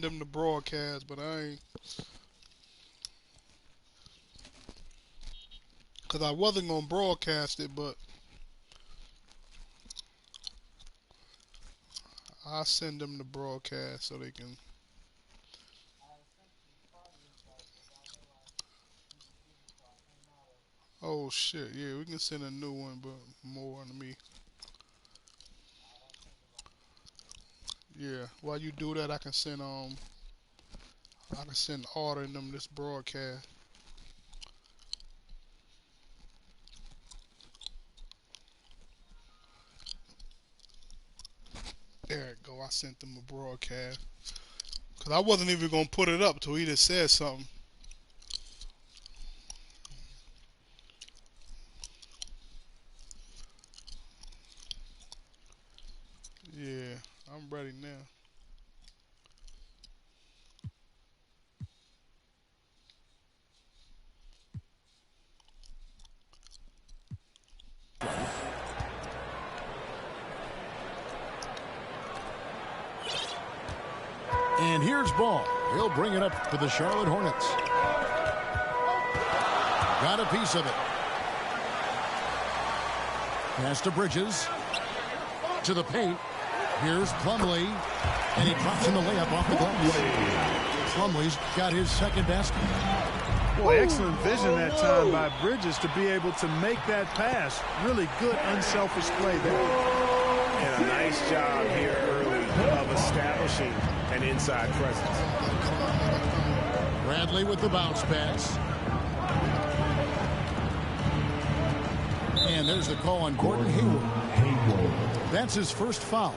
them the broadcast, but I ain't, cause I wasn't gonna broadcast it, but I send them the broadcast so they can. Oh shit, yeah, we can send a new one, but more to me. Yeah, while you do that, I can send ordering them this broadcast. There it go. I sent them a broadcast. Cause I wasn't even gonna put it up till he just said something. Yeah, I'm ready now. And here's ball. He'll bring it up for the Charlotte Hornets. Got a piece of it. Pass to Bridges. To the paint. Here's Plumlee. And he drops in the layup off the glass. Plumlee's got his second basket. Boy, excellent vision that time by Bridges to be able to make that pass. Really good, unselfish play there. And a nice job here early of establishing an inside presence. Bradley with the bounce pass. And there's the call on Gordon Hayward. That's his first foul.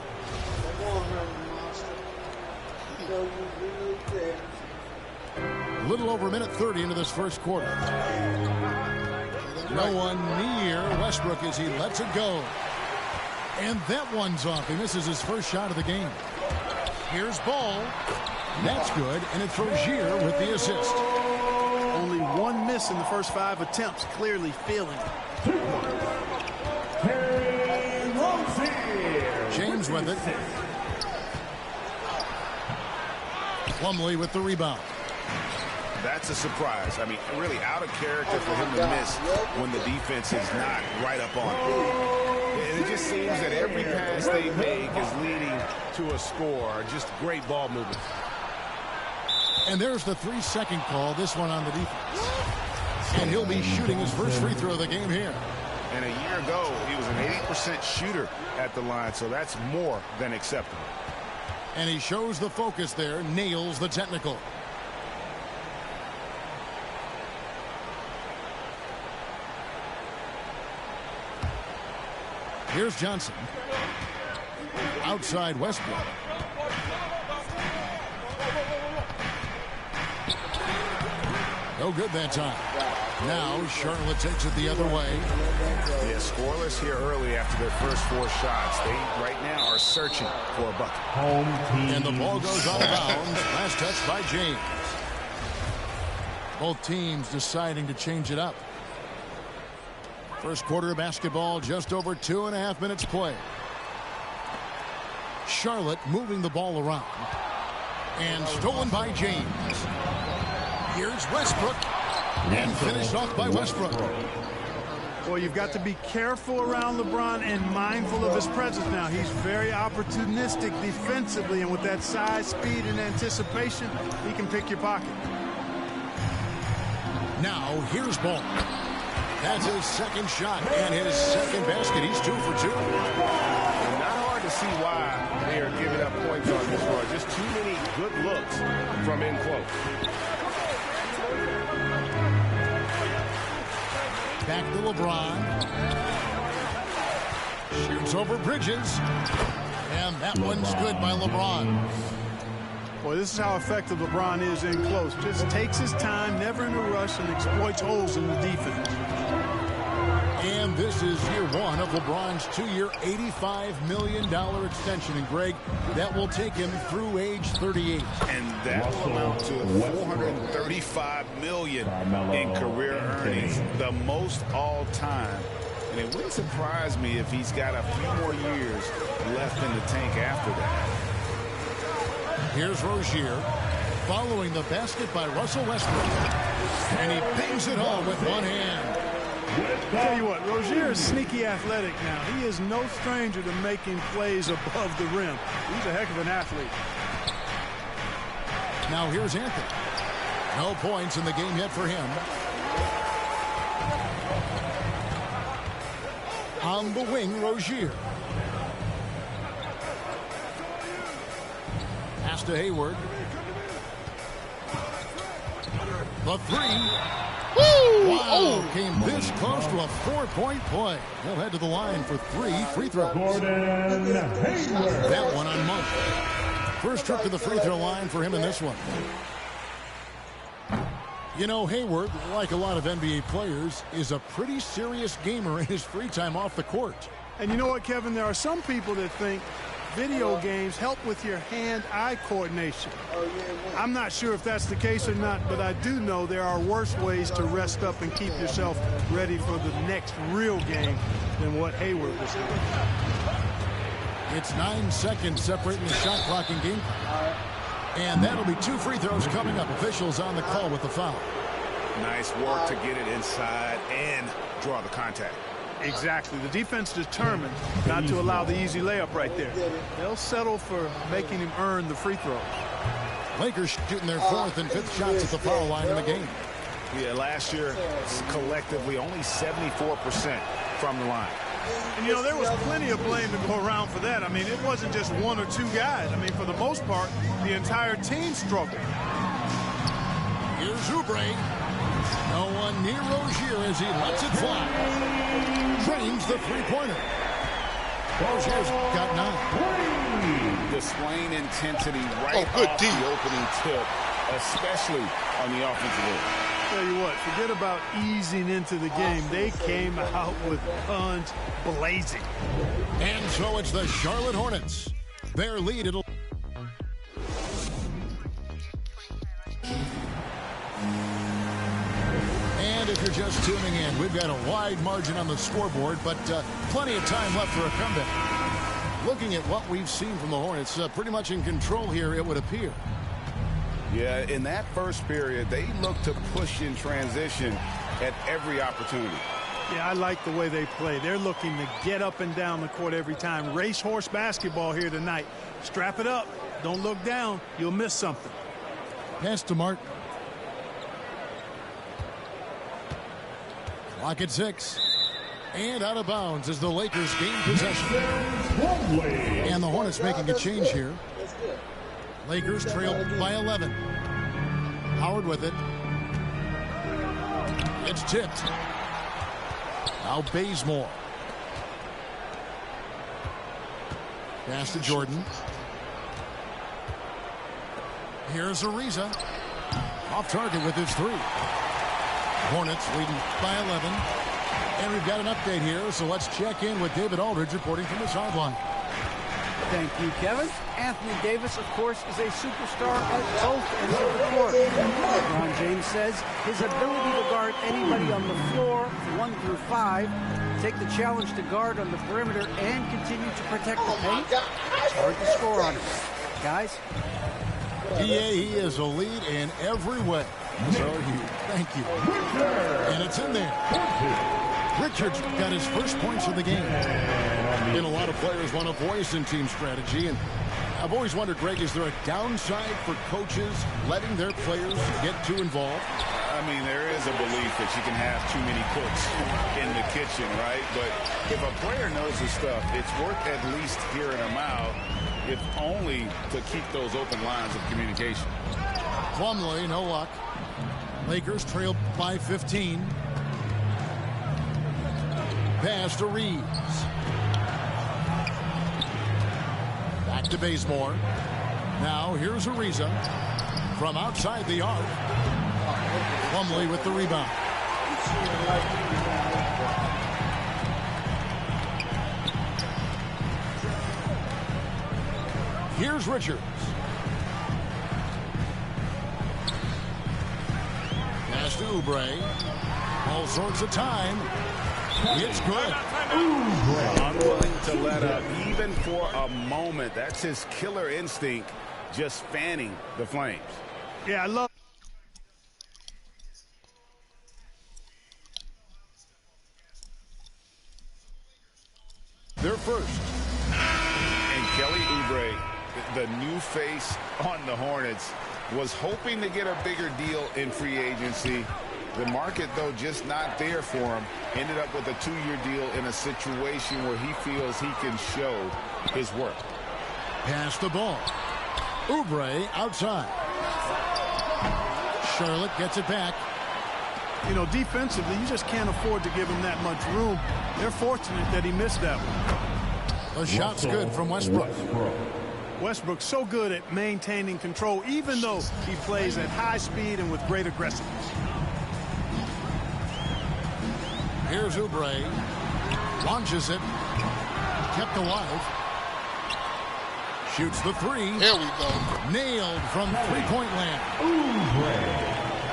A little over a minute 30 into this first quarter. No one near Westbrook as he lets it go. And that one's off. He misses his first shot of the game. Here's Ball. That's good, and it's Rozier with the assist. Only one miss in the first 5 attempts, clearly feeling it. James with it. Plumlee with the rebound. That's a surprise. I mean, really out of character for him to miss when the defense is not right up on him. And it just seems that every pass they make is leading to a score. Just great ball movement. And there's the 3-second call, this one on the defense. And he'll be shooting his first free throw of the game here. And a year ago, he was an 80% shooter at the line, so that's more than acceptable. And he shows the focus there, nails the technical. Here's Johnson. Outside Westbrook. No good that time. Now Charlotte takes it the other way. Yeah, scoreless here early after their first 4 shots. They right now are searching for a bucket. And the ball goes out of bounds. Last touch by James. Both teams deciding to change it up. First quarter of basketball, just over 2.5 minutes play. Charlotte moving the ball around. And stolen by James. Here's Westbrook. And finished off by Westbrook. Well, you've got to be careful around LeBron and mindful of his presence now. He's very opportunistic defensively, and with that size, speed, and anticipation, he can pick your pocket. Now, here's Ball. That's his second shot and his second basket. He's 2 for 2. Not hard to see why they are giving up points on this run. Just too many good looks from in close. Back to LeBron. Shoots over Bridges. And that one's good by LeBron. Boy, this is how effective LeBron is in close. Just takes his time, never in a rush, and exploits holes in the defense. And this is year 1 of LeBron's 2-year, $85 million extension. And, Greg, that will take him through age 38. And that will amount to $435 million in career earnings, the most all time. And it wouldn't surprise me if he's got a few more years left in the tank after that. Here's Rozier following the basket by Russell Westbrook. And he bangs it home with one hand. Tell you what, Rozier is sneaky athletic now. He is no stranger to making plays above the rim. He's a heck of an athlete. Now here's Anthony. No points in the game yet for him. On the wing, Rozier. Pass to Hayward. The three. Woo! Wow, Oh! came this close to a 4-point play. He'll head to the line for 3 free throws. That one on Monk. First trip to the free throw line for him in this one. You know, Hayward, like a lot of NBA players, is a pretty serious gamer in his free time off the court. And you know what, Kevin? There are some people that think video games help with your hand-eye coordination. I'm not sure if that's the case or not, but I do know there are worse ways to rest up and keep yourself ready for the next real game than what Hayward was doing. It's 9 seconds separating the shot clock and game. And that'll be 2 free throws coming up. Officials on the call with the foul. Nice work to get it inside and draw the contact. Exactly. The defense determined not to allow the easy layup right there. They'll settle for making him earn the free throws. Lakers shooting their 4th and 5th shots at the foul line in the game. Yeah, last year, collectively, only 74% from the line. And, you know, there was plenty of blame to go around for that. I mean, it wasn't just 1 or 2 guys. I mean, for the most part, the entire team struggled. Here's Oubre. No one near Rozier as he lets it fly. Drains the three-pointer. Rozier's got 9. Displaying intensity right good off D. the opening tip, especially on the offensive end. Tell you what, forget about easing into the game. They came out with guns blazing. And so it's the Charlotte Hornets. Their lead, it'll... And if you're just tuning in, we've got a wide margin on the scoreboard, but plenty of time left for a comeback. Looking at what we've seen from the Hornets, pretty much in control here, it would appear. Yeah, in that first period, they looked to push in transition at every opportunity. Yeah, I like the way they play. They're looking to get up and down the court every time. Racehorse basketball here tonight. Strap it up. Don't look down. You'll miss something. Pass to Martin. Clock at 6. And out of bounds as the Lakers gain possession. And the Hornets making a change here. Lakers trail by 11. Howard with it. It's tipped. Now Bazemore. Pass to Jordan. Here's Ariza. Off target with his 3. Hornets leading by 11. And we've got an update here, so let's check in with David Aldridge reporting from the sideline. Thank you, Kevin. Anthony Davis, of course, is a superstar at both ends of the court. LeBron James says his ability to guard anybody on the floor, 1 through 5, take the challenge to guard on the perimeter, and continue to protect the paint, it's hard to score on him. Guys? Yeah, he is a lead in every way. So are you. Thank you. And it's in there. Richards got his first points of the game. And a lot of players want a voice in team strategy. And I've always wondered, Greg, is there a downside for coaches letting their players get too involved? I mean, there is a belief that you can have too many cooks in the kitchen, right? But if a player knows his stuff, it's worth at least hearing him out, if only to keep those open lines of communication. Plumlee, no luck. Lakers trail by 15. Pass to Reeves. Back to Bazemore. Now here's Ariza from outside the arc. Plumlee with the rebound. Here's Richards. Pass to Oubre. All sorts of time. It's good. Unwilling to let up, even for a moment. That's his killer instinct just fanning the flames. Yeah, I love. Their first. And Kelly Oubre, the new face on the Hornets, was hoping to get a bigger deal in free agency. The market, though, just not there for him. Ended up with a 2-year deal in a situation where he feels he can show his work. Pass the ball. Oubre outside. Charlotte gets it back. You know, defensively, you just can't afford to give him that much room. They're fortunate that he missed that one. The shot's good from Westbrook. Westbrook's so good at maintaining control, even though he plays at high speed and with great aggressiveness. Here's Oubre. Launches it. Kept alive. Shoots the three. There we go. Nailed from three-point land.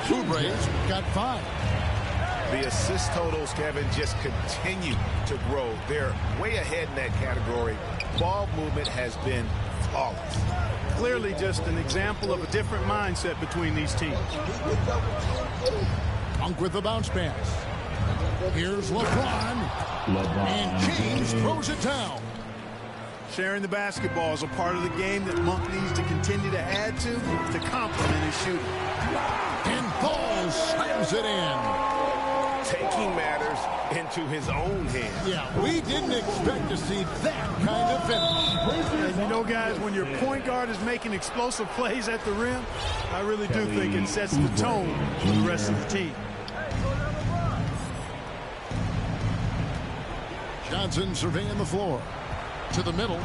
Oubre's got 5. The assist totals, Kevin, just continue to grow. They're way ahead in that category. Ball movement has been flawless. Clearly just an example of a different mindset between these teams. Monk with the bounce pass. Here's LeBron. And James throws it down. Sharing the basketball is a part of the game that Monk needs to continue to add to complement his shooting. And Ball slams it in. Taking matters into his own hands. Yeah, we didn't expect to see that kind of finish. And you know, guys, when your point guard is making explosive plays at the rim, I really do think it sets the tone for the rest of the team. Johnson surveying the floor. To the middle.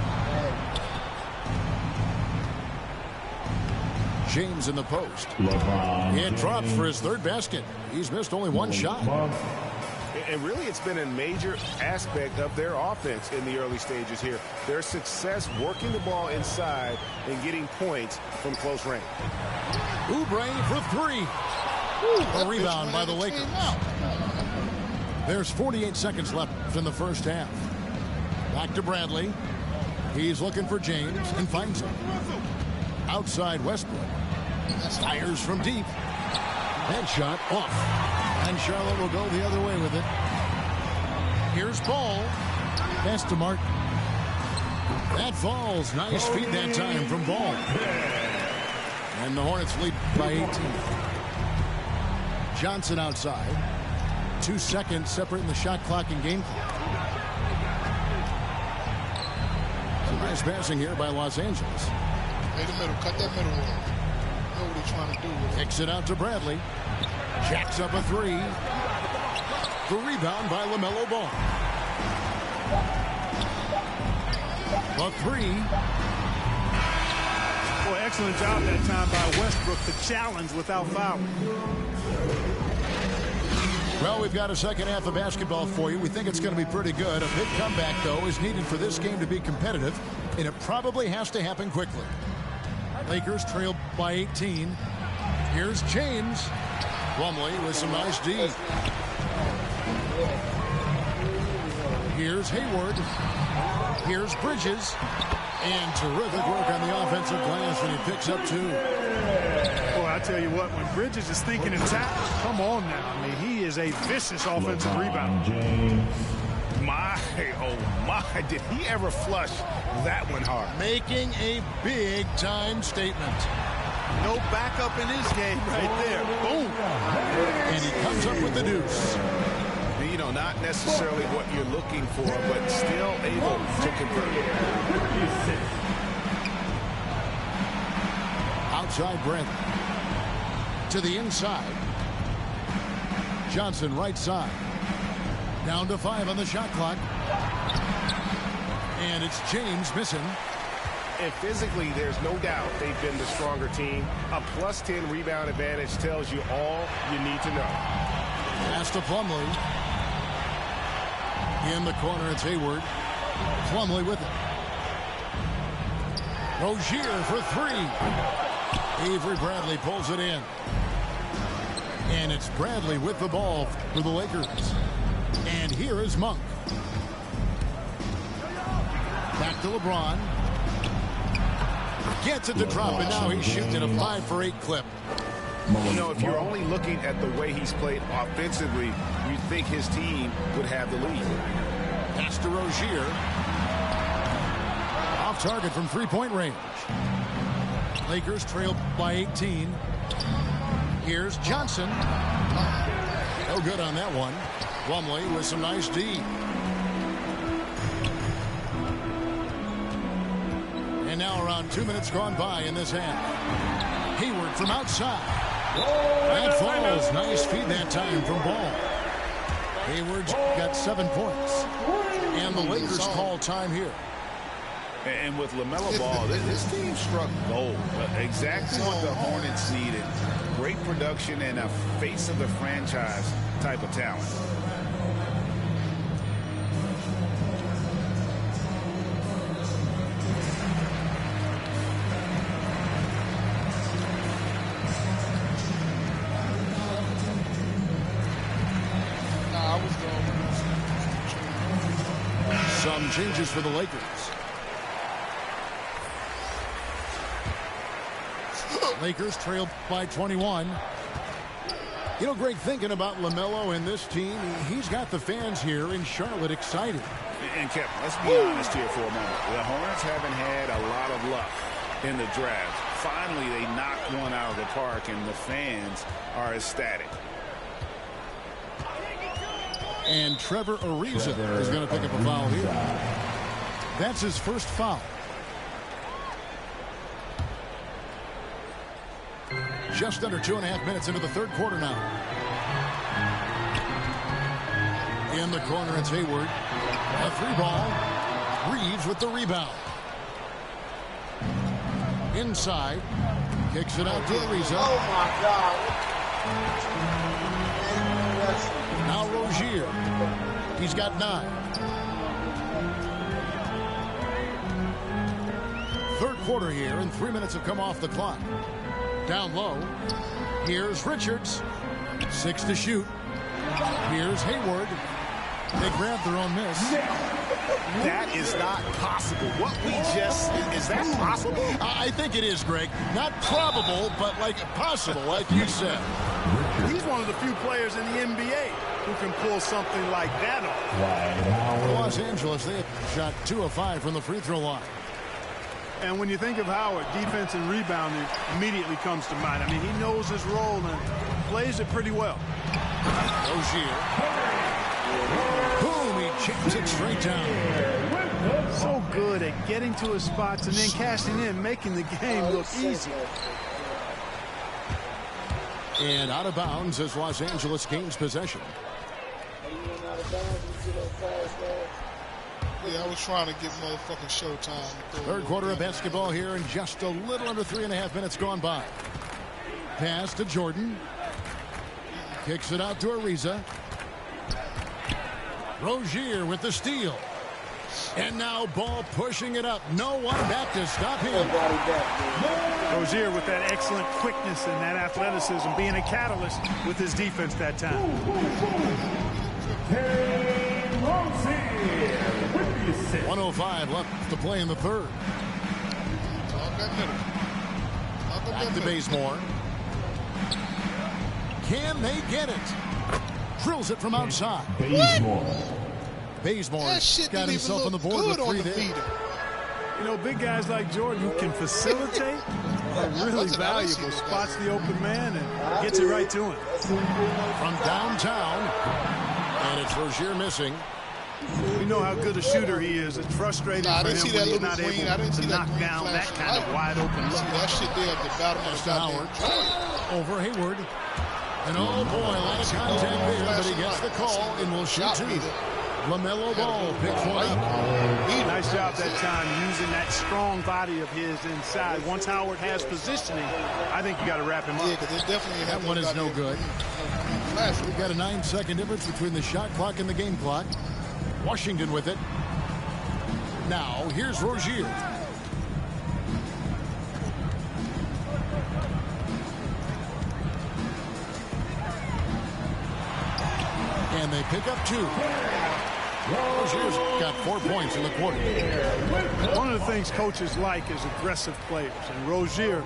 James in the post. It drops for his 3rd basket. He's missed only 1 shot. And really, it's been a major aspect of their offense in the early stages here. Their success working the ball inside and getting points from close range. Oubre for 3. A rebound by the Lakers. There's 48 seconds left in the first half. Back to Bradley. He's looking for James and finds him. Outside Westbrook. Fires from deep. Headshot off. And Charlotte will go the other way with it. Here's Ball. Pass to Martin. That falls. Nice feed that time from Ball. And the Hornets lead by 18. Johnson outside. 2 seconds separating the shot clock and game clock. Nice passing here by Los Angeles. Hey, the middle. Cut that middle off. You know what they're trying to do with it. Kicks it out to Bradley. Jacks up a 3. The rebound by LaMelo Ball. The 3. Boy, excellent job that time by Westbrook to challenge without fouling. Well, we've got a second half of basketball for you. We think it's going to be pretty good. A big comeback, though, is needed for this game to be competitive, and it probably has to happen quickly. Lakers trail by 18. Here's James. Plumlee with some nice D. Here's Hayward. Here's Bridges. And terrific work on the offensive glass when he picks up 2. Boy, I tell you what, when Bridges is thinking attack, come on now. I mean, he is a vicious offensive rebounder. My, oh my, did he ever flush that one hard? Making a big-time statement. No backup in his game right there. Boom. And he comes up with the deuce. You know, not necessarily what you're looking for, but still able to convert. Outside Brent. To the inside. Johnson right side. Down to 5 on the shot clock. And it's James missing. And physically, there's no doubt they've been the stronger team. A +10 rebound advantage tells you all you need to know. Pass to Plumlee. In the corner, it's Hayward. Plumlee with it. Rozier for 3. Avery Bradley pulls it in. And it's Bradley with the ball for the Lakers. And here is Monk. Back to LeBron. Gets it to drop, and now he's shooting at a 5 for 8 clip. You know, if you're only looking at the way he's played offensively, you'd think his team would have the lead. Pass to Rozier. Off target from three-point range. Lakers trail by 18. Here's Johnson. No good on that one. Plumlee with some nice D. And now around 2 minutes gone by in this half. Hayward from outside. That falls. Nice feed that time from Ball. Hayward's got 7 points. And the Lakers call time here. And with LaMelo Ball, this team struck gold. Exactly what the Hornets needed. Great production and a face of the franchise type of talent. Some changes for the Lakers. Lakers trail by 21. You know, Greg, thinking about LaMelo and this team, he's got the fans here in Charlotte excited. And Kevin, let's be honest here for a moment. The Hornets haven't had a lot of luck in the draft. Finally, they knocked one out of the park, and the fans are ecstatic. And Trevor Ariza is going to pick up a foul here. That's his first foul. Just under 2.5 minutes into the third quarter now. In the corner, it's Hayward. A 3-ball. Reeves with the rebound. Inside. Kicks it out to Ariza. Oh, my God. Now Rozier. He's got 9. Third quarter here, and 3 minutes have come off the clock. Down low. Here's Richards. 6 to shoot. Here's Hayward. They grab their own miss. That is not possible. What we just... Is that possible? I think it is, Greg. Not probable, but like possible, like you said. He's one of the few players in the NBA who can pull something like that off. For Los Angeles, they have shot 2 of 5 from the free throw line. And when you think of Howard, defense and rebounding immediately comes to mind. I mean, he knows his role and plays it pretty well. Rozier. Boom, he chips it straight down. So good at getting to his spots and then cashing in, making the game look easy. And out of bounds as Los Angeles gains possession. Yeah, I was trying to get motherfucking showtime. Third quarter of basketball here, and just a little under 3.5 minutes gone by. Pass to Jordan. Kicks it out to Ariza. Rozier with the steal. And now Ball pushing it up. No one back to stop him. Rozier with that excellent quickness and that athleticism, being a catalyst with his defense that time. 1:05 left to play in the third. Back to Bazemore. Can they get it? Drills it from outside. Bazemore's got himself on the board with 3 there. You know, big guys like Jordan who can facilitate are really valuable. Spots the open man and gets it right to him. From downtown, and it's Rozier missing. We know how good a shooter he is. It's frustrating for him when he's not able to knock down that kind of wide open look. That shit there at the bottom of the Howard over Hayward. And oh boy, a lot of contact there, but he gets the call and will shoot 2. LaMelo Ball picks one up. Nice job that time using that strong body of his inside. Once Howard has positioning, I think you got to wrap him up. Yeah, because definitely that one is no good. We've got a 9-second difference between the shot clock and the game clock. Washington with it. Now, here's Rozier. And they pick up 2. Rozier's got 4 points in the quarter. One of the things coaches like is aggressive players, and Rozier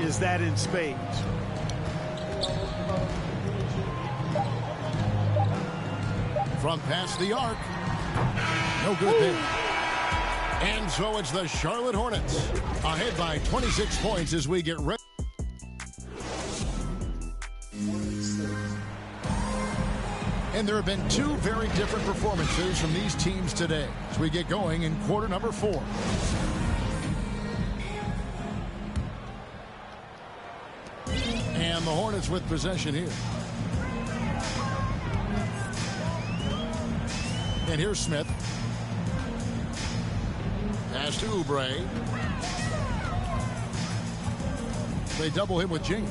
is that in spades. From past the arc. No good there. And so it's the Charlotte Hornets ahead by 26 points as we get ready. And there have been 2 very different performances from these teams today as we get going in quarter number 4. And the Hornets with possession here. And here's Smith. Pass to Oubre. They double him with James.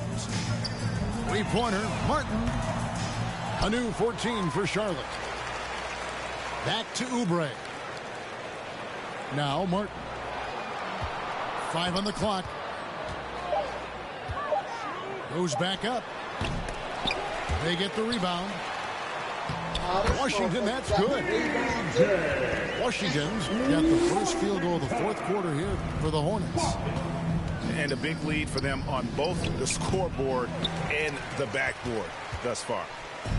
3-pointer, Martin. A new 14 for Charlotte. Back to Oubre. Now Martin. 5 on the clock. Goes back up. They get the rebound. Washington, that's good. Washington's got the first field goal of the 4th quarter here for the Hornets. And a big lead for them on both the scoreboard and the backboard thus far.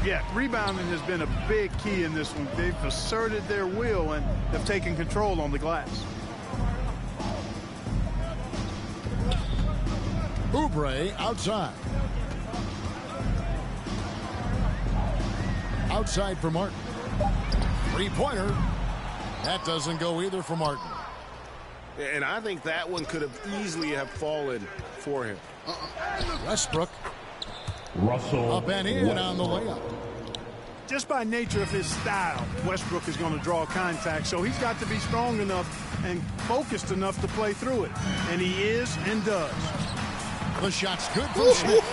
Yeah, rebounding has been a big key in this one. They've asserted their will and have taken control on the glass. Oubre outside. Outside for Martin. 3-pointer. That doesn't go either for Martin. And I think that one could have easily have fallen for him. Westbrook. Russell. Up and in on the layup. Just by nature of his style, Westbrook is going to draw contact, so he's got to be strong enough and focused enough to play through it. And he is and does. The shot's good for Smith.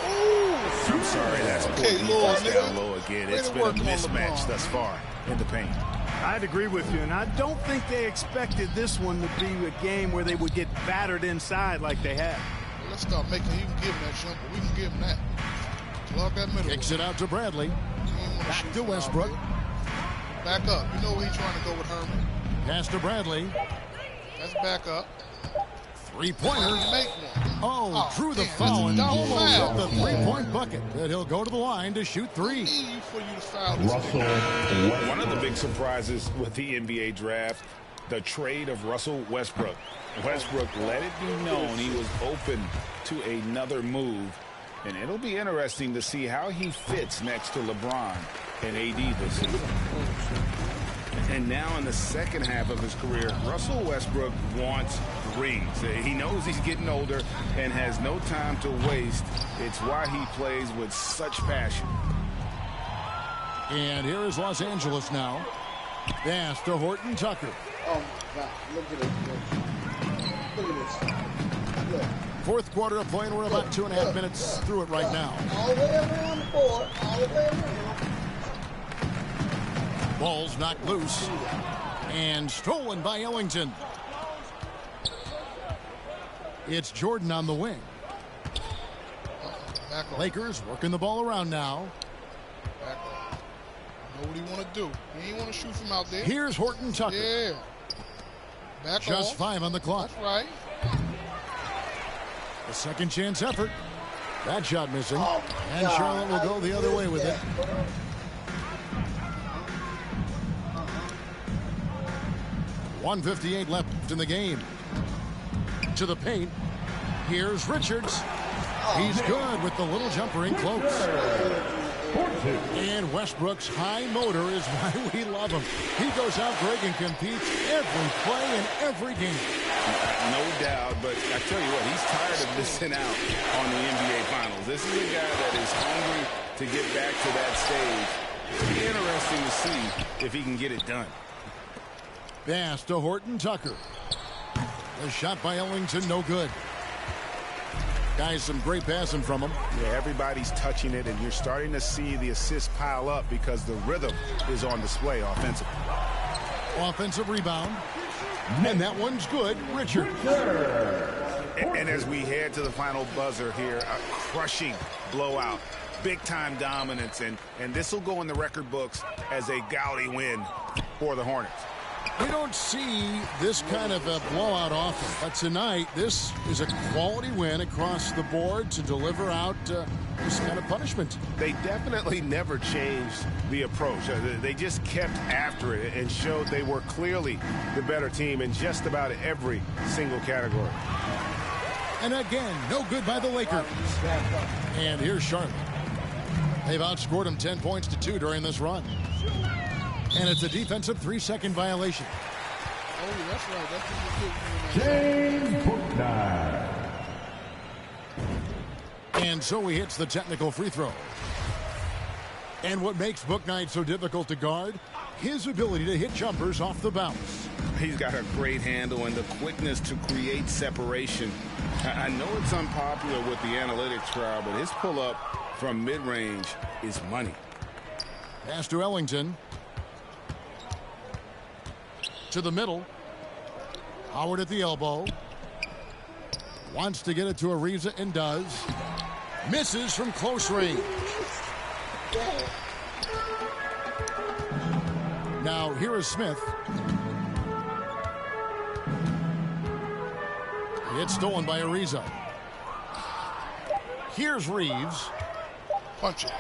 I'm sorry, that's Okay, poor Lord, defense down low again. It's been a work on mismatch LeBron. thus far in the paint. I'd agree with you, and I don't think they expected this one to be a game where they would get battered inside like they have. Let's start making him give him that jumper. We can give him that. Plug that middle. Kicks it out to Bradley. Back to Westbrook. Back up. You know where he's trying to go with Herman. Pass to Bradley. Let's back up. 3-pointer. Make one. Oh, drew the man, foul and that's a double almost foul. hit the 3-point bucket. But he'll go to the line to shoot 3. Easy for you to foul this Russell. thing. One of the big surprises with the NBA draft, the trade of Russell Westbrook. Westbrook let it be known he was open to another move. And it'll be interesting to see how he fits next to LeBron and AD this season. And now in the second half of his career, Russell Westbrook wants rings. He knows he's getting older and has no time to waste. It's why he plays with such passion. And here is Los Angeles now. Pass to Horton Tucker. Oh, my God. Look at it. Look at this. Look. 4th quarter of play, and we're about 2.5 minutes through it right now. All the way around the board. All the way around. Ball's knocked loose. And stolen by Ellington. It's Jordan on the wing. Back on. Lakers working the ball around now. Back on. Know what he want to do. He ain't want to shoot from out there. Here's Horton Tucker. Yeah. Back Just on. 5 on the clock. That's right. A second chance effort. That shot missing. Oh, And God. Charlotte will go the other way with it. 1:58 left in the game. To the paint. Here's Richards. He's good with the little jumper in close. And Westbrook's high motor is why we love him. He goes out, Greg, and competes every play in every game. No doubt, but I tell you what, he's tired of missing out on the NBA Finals. This is a guy that is hungry to get back to that stage. It'll be interesting to see if he can get it done. Pass to Horton Tucker. A shot by Ellington, no good. Guys, some great passing from him. Yeah, everybody's touching it, and you're starting to see the assists pile up because the rhythm is on display offensively. Offensive rebound. And that one's good. Richard. And as we head to the final buzzer here, a crushing blowout. Big-time dominance, and this will go in the record books as a gaudy win for the Hornets. We don't see this kind of a blowout often, but tonight this is a quality win across the board to deliver out this kind of punishment. They definitely never changed the approach. They just kept after it and showed they were clearly the better team in just about every single category. And again, no good by the Lakers. And here's Charlotte. They've outscored them 10 points to 2 during this run. And it's a defensive 3-second violation. Oh, that's right. That's what James Bouknight. And so he hits the technical free throw. And what makes Bouknight so difficult to guard? His ability to hit jumpers off the bounce. He's got a great handle and the quickness to create separation. I know it's unpopular with the analytics crowd, but his pull-up from mid-range is money. Pass to Ellington. To the middle. Howard at the elbow. Wants to get it to Ariza and does. Misses from close range. Now here is Smith. It's stolen by Ariza. Here's Reeves. Punch it.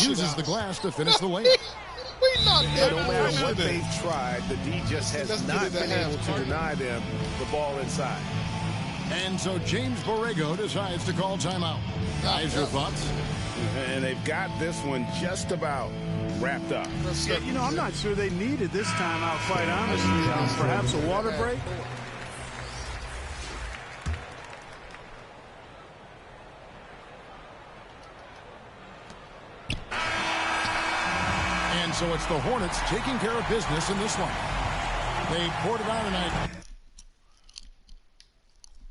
Uses the glass to finish the lane. We knocked that No matter what over. they've tried, the D just has Let's not get it been to able half, to Mark. deny them the ball inside. And so James Borrego decides to call timeout. Guys, your thoughts? And they've got this one just about wrapped up. Yeah, you know, I'm not sure they needed this timeout, quite honestly. Perhaps a water break. And so it's the Hornets taking care of business in this one. They poured it on tonight.